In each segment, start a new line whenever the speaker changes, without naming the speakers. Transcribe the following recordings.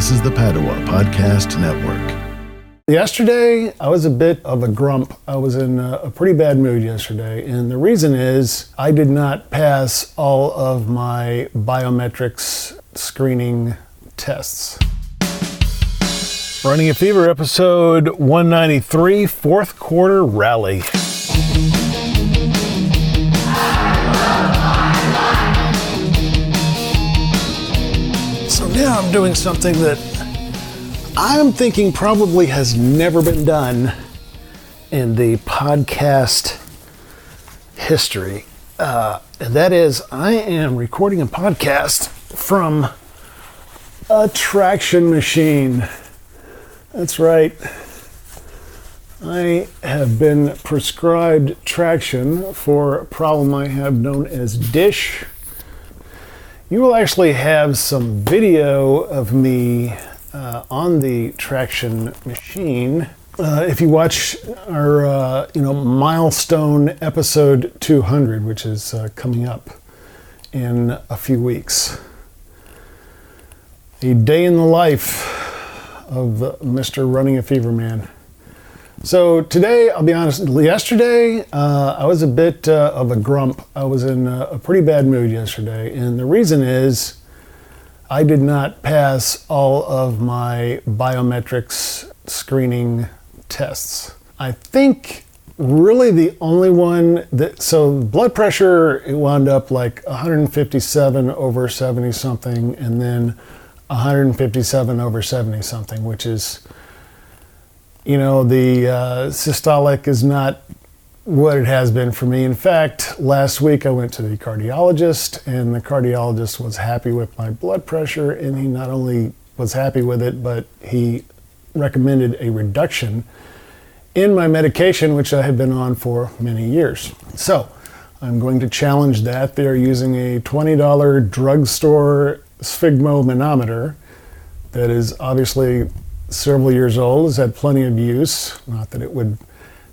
This is the Padua Podcast Network.
Yesterday, I was a bit of a grump. I was in a pretty bad mood yesterday, and the reason is I did not pass all of my biometrics screening tests. Running a Fever, episode 193, fourth quarter rally. So now I'm doing something that I'm thinking probably has never been done in the podcast history. And that is, I am recording a podcast from a traction machine. That's right. I have been prescribed traction for a problem I have known as dish. You will actually have some video of me on the traction machine. If you watch our milestone episode 200, which is coming up in a few weeks. A day in the life of Mr. Running a Fever Man. So today, I'll be honest, yesterday I was a bit of a grump. I was in a pretty bad mood yesterday, and the reason is I did not pass all of my biometrics screening tests. I think really the only one so blood pressure, it wound up like 157 over 70 something, and then 157 over 70 something, which is, the systolic is not what it has been for me. In fact, last week I went to the cardiologist, and the cardiologist was happy with my blood pressure, and he not only was happy with it, but he recommended a reduction in my medication, which I had been on for many years. So I'm going to challenge that. They're using a $20 drugstore sphygmomanometer that is obviously several years old, has had plenty of use. Not that it would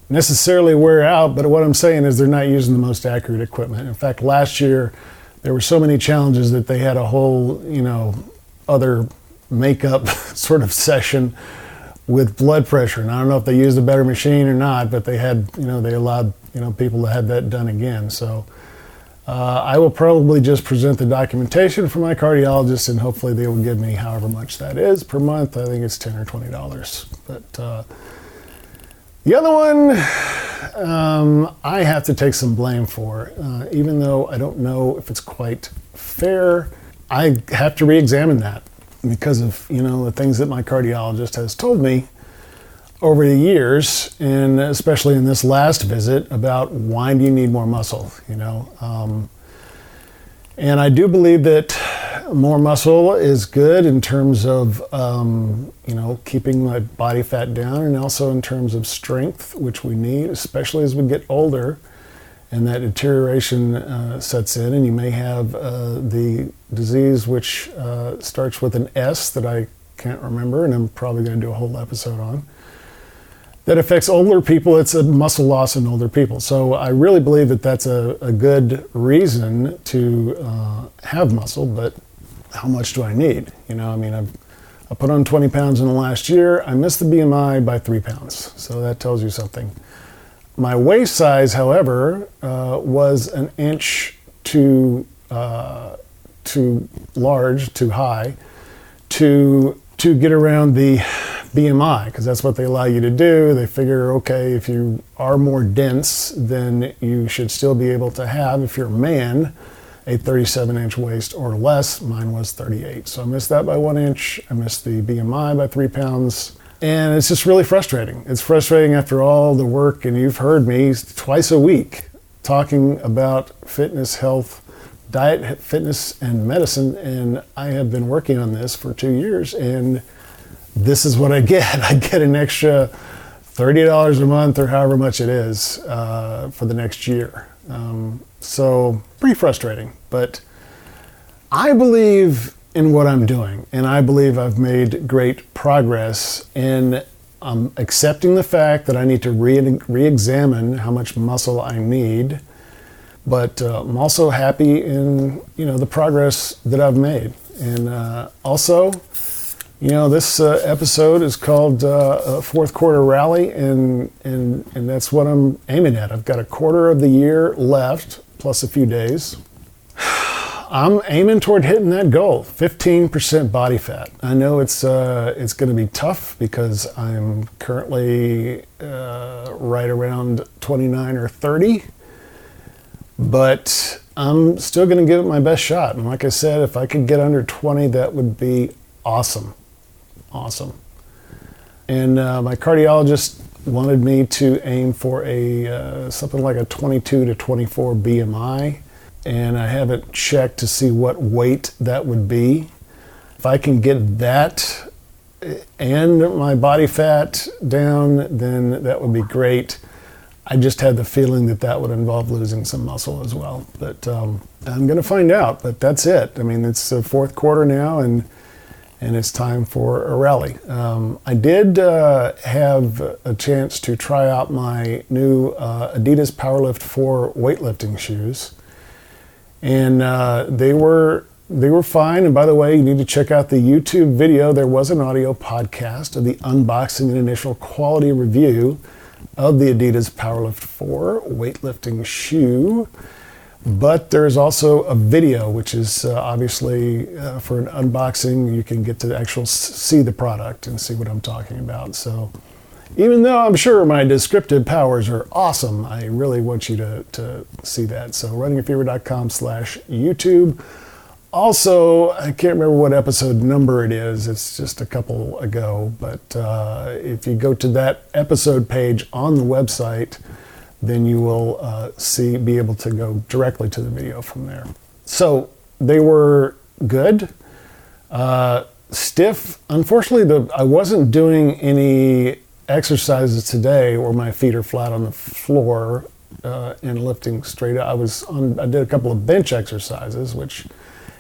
necessarily wear out, but what I'm saying is they're not using the most accurate equipment. In fact, last year there were so many challenges that they had a whole, other makeup sort of session with blood pressure. And I don't know if they used a better machine or not, but they had, they allowed, people to have that done again. So I will probably just present the documentation for my cardiologist, and hopefully they will give me however much that is per month. I think it's $10 or $20. But the other one, I have to take some blame for. Even though I don't know if it's quite fair, I have to re-examine that because of, the things that my cardiologist has told me over the years, and especially in this last visit, about why do you need more muscle, and I do believe that more muscle is good in terms of, keeping my body fat down, and also in terms of strength, which we need, especially as we get older and that deterioration sets in, and you may have the disease which starts with an S that I can't remember, and I'm probably going to do a whole episode on, that affects older people. It's a muscle loss in older people. So I really believe that that's a good reason to have muscle, but how much do I need? I put on 20 pounds in the last year. I missed the BMI by 3 pounds. So that tells you something. My waist size, however, was an inch too large, too high, to get around the BMI, because that's what they allow you to do. They figure, okay, if you are more dense, then you should still be able to have, if you're a man, a 37-inch waist or less. Mine was 38. So I missed that by 1 inch. I missed the BMI by 3 pounds. And it's just really frustrating. It's frustrating after all the work, and you've heard me twice a week talking about fitness, health, diet, fitness, and medicine, and I have been working on this for 2 years, and this is what I get. I get an extra $30 a month, or however much it is, for the next year. So pretty frustrating, but I believe in what I'm doing, and I believe I've made great progress in accepting the fact that I need to re-examine how much muscle I need, but I'm also happy in the progress that I've made. And also, This episode is called Fourth Quarter Rally, and that's what I'm aiming at. I've got a quarter of the year left, plus a few days. I'm aiming toward hitting that goal, 15% body fat. I know it's going to be tough because I'm currently right around 29 or 30, but I'm still going to give it my best shot. And like I said, if I could get under 20, that would be awesome. Awesome. And my cardiologist wanted me to aim for something like a 22 to 24 BMI. And I haven't checked to see what weight that would be. If I can get that and my body fat down, then that would be great. I just had the feeling that would involve losing some muscle as well. But I'm going to find out, but that's it. I mean, it's the fourth quarter now, and it's time for a rally. I did have a chance to try out my new Adidas Powerlift 4 weightlifting shoes. And they were fine. And by the way, you need to check out the YouTube video. There was an audio podcast of the unboxing and initial quality review of the Adidas Powerlift 4 weightlifting shoe. But there's also a video, which is obviously for an unboxing. You can get to actually see the product and see what I'm talking about. So even though I'm sure my descriptive powers are awesome, I really want you to see that. So runningafever.com/YouTube. Also, I can't remember what episode number it is. It's just a couple ago. But if you go to that episode page on the website, then you will be able to go directly to the video from there. So they were good. Stiff. Unfortunately, I wasn't doing any exercises today where my feet are flat on the floor and lifting straight up. I did a couple of bench exercises, which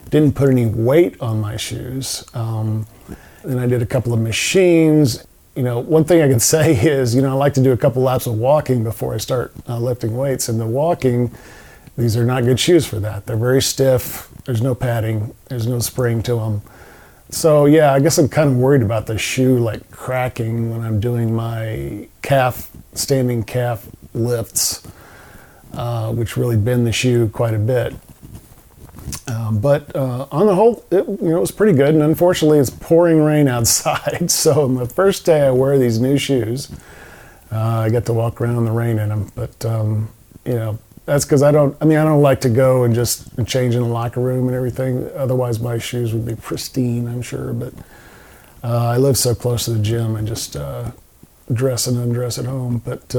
didn't put any weight on my shoes. And I did a couple of machines. One thing I can say is, I like to do a couple laps of walking before I start lifting weights. And the walking, these are not good shoes for that. They're very stiff. There's no padding. There's no spring to them. So yeah, I guess I'm kind of worried about the shoe like cracking when I'm doing my standing calf lifts, which really bend the shoe quite a bit. But on the whole, it was pretty good. And unfortunately, it's pouring rain outside. So on the first day I wear these new shoes, I get to walk around in the rain in them. But that's because I don't like to go and just change in the locker room and everything. Otherwise, my shoes would be pristine, I'm sure. But I live so close to the gym and just dress and undress at home. But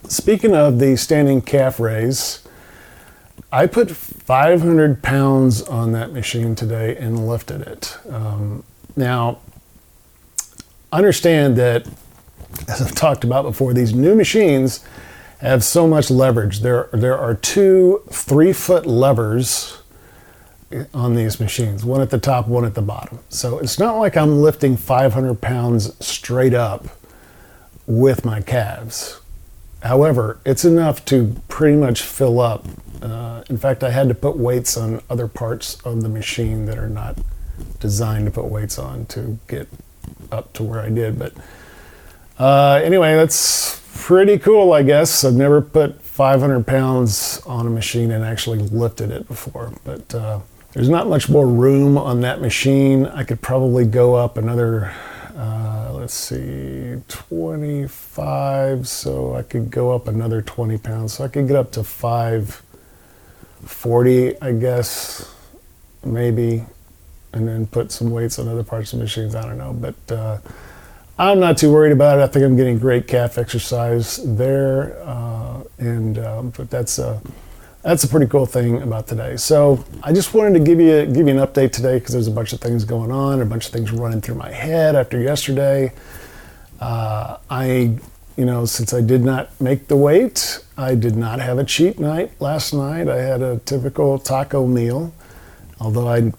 speaking of the standing calf raise, I put 500 pounds on that machine today and lifted it. Now, understand that, as I've talked about before, these new machines have so much leverage. There are 2 3-foot levers on these machines, one at the top, one at the bottom. So it's not like I'm lifting 500 pounds straight up with my calves. However, it's enough to pretty much fill up. In fact, I had to put weights on other parts of the machine that are not designed to put weights on to get up to where I did. But anyway, that's pretty cool, I guess. I've never put 500 pounds on a machine and actually lifted it before. But there's not much more room on that machine. I could probably go up another, 25. So I could go up another 20 pounds. So I could get up to 540, I guess, maybe, and then put some weights on other parts of the machines. I don't know, but I'm not too worried about it. I think I'm getting great calf exercise there, but that's a pretty cool thing about today. So I just wanted to give you an update today because there's a bunch of things going on, a bunch of things running through my head after yesterday. Since I did not make the weight, I did not have a cheat night last night. I had a typical taco meal, although I'm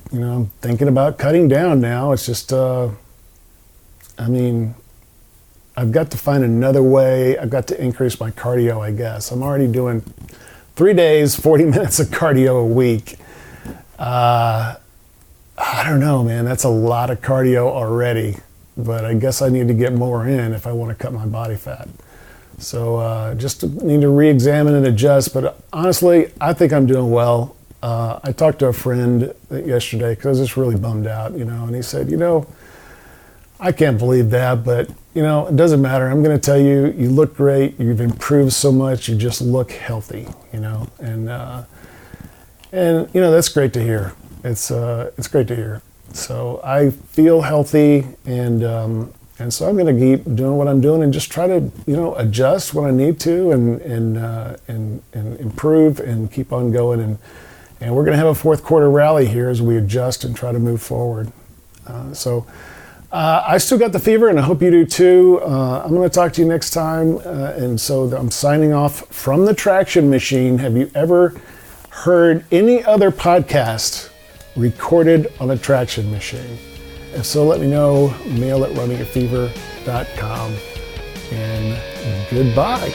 thinking about cutting down now. It's just, I've got to find another way. I've got to increase my cardio, I guess. I'm already doing 3 days, 40 minutes of cardio a week. I don't know, man. That's a lot of cardio already. but I guess I need to get more in if I want to cut my body fat. So just need to re-examine and adjust. But honestly, I think I'm doing well. I talked to a friend yesterday because I was just really bummed out, and he said, I can't believe that, but it doesn't matter. I'm going to tell you, you look great. You've improved so much. You just look healthy, and that's great to hear. It's great to hear. So I feel healthy, and so I'm going to keep doing what I'm doing and just try to adjust when I need to and improve and keep on going, and we're going to have a fourth quarter rally here as we adjust and try to move forward. I still got the fever, and I hope you do too. I'm going to talk to you next time, and so I'm signing off from the Traction Machine. Have you ever heard any other podcast recorded on a traction machine? If so, let me know. mail@runningafever.com. And goodbye.